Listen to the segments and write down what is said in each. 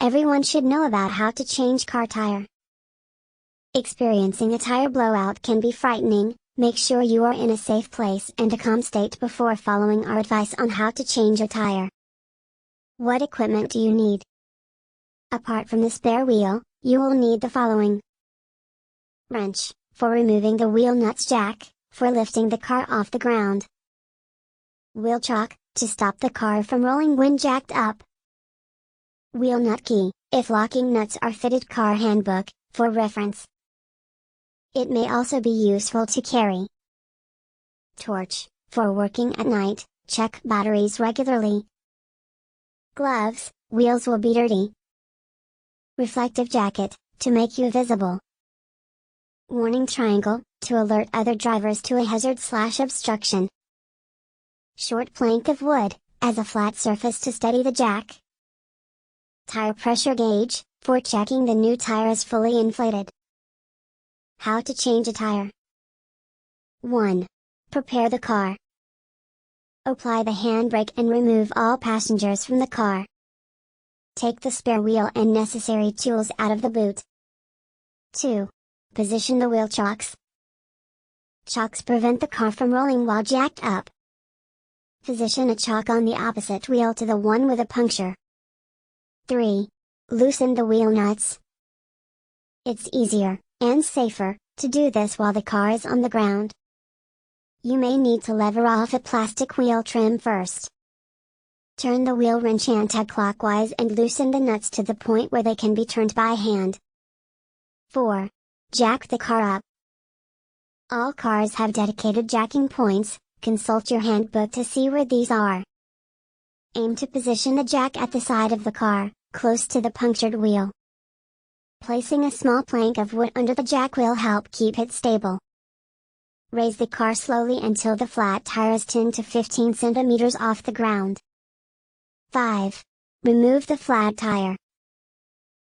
everyone should know about how to change car tire. Experiencing a tire blowout can be frightening. Make sure you are in a safe place and a calm state before following our advice on how to change a tire. What equipment do you need? Apart from the spare wheel, you will need the following. Wrench, for removing the wheel nuts. Jack, for lifting the car off the ground. Wheel chock, to stop the car from rolling when jacked up. Wheel nut key, if locking nuts are fitted. Car handbook, for reference. It may also be useful to carry. Torch, for working at night. Check batteries regularly. Gloves, wheels will be dirty. Reflective jacket, to make you visible. Warning triangle, to alert other drivers to a hazard/obstruction. Short plank of wood, as a flat surface to steady the jack. Tire pressure gauge, for checking the new tire is fully inflated. How to change a tire. 1. Prepare the car. Apply the handbrake and remove all passengers from the car. Take the spare wheel and necessary tools out of the boot. 2. Position the wheel chocks. Chocks prevent the car from rolling while jacked up. Position a chock on the opposite wheel to the one with a puncture. 3. Loosen the wheel nuts. It's easier, and safer, to do this while the car is on the ground. You may need to lever off a plastic wheel trim first. Turn the wheel wrench anti-clockwise and loosen the nuts to the point where they can be turned by hand. 4. Jack the car up. All cars have dedicated jacking points. Consult your handbook to see where these are. Aim to position the jack at the side of the car, close to the punctured wheel. Placing a small plank of wood under the jack will help keep it stable. Raise the car slowly until the flat tire is 10 to 15 centimeters off the ground. 5. Remove the flat tire.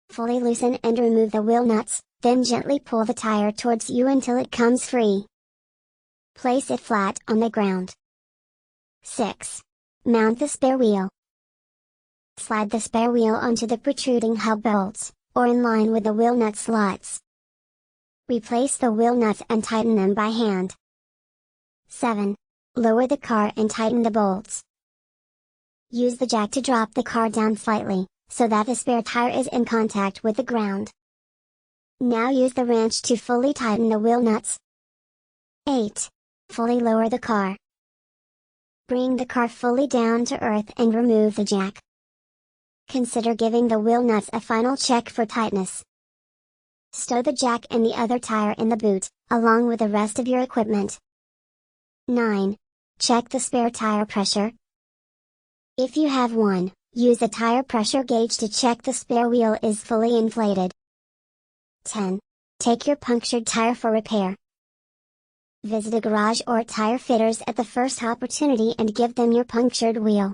Fully loosen and remove the wheel nuts, then gently pull the tire towards you until it comes free. Place it flat on the ground. 6. Mount the spare wheel. Slide the spare wheel onto the protruding hub bolts, or in line with the wheel nut slots. Replace the wheel nuts and tighten them by hand. 7. Lower the car and tighten the bolts. Use the jack to drop the car down slightly, so that the spare tire is in contact with the ground. Now use the wrench to fully tighten the wheel nuts. 8. Fully lower the car. Bring the car fully down to earth and remove the jack. Consider giving the wheel nuts a final check for tightness. Stow the jack and the other tire in the boot, along with the rest of your equipment. 9. Check the spare tire pressure. If you have one, use a tire pressure gauge to check the spare wheel is fully inflated. 10. Take your punctured tire for repair. Visit a garage or tire fitters at the first opportunity and give them your punctured wheel.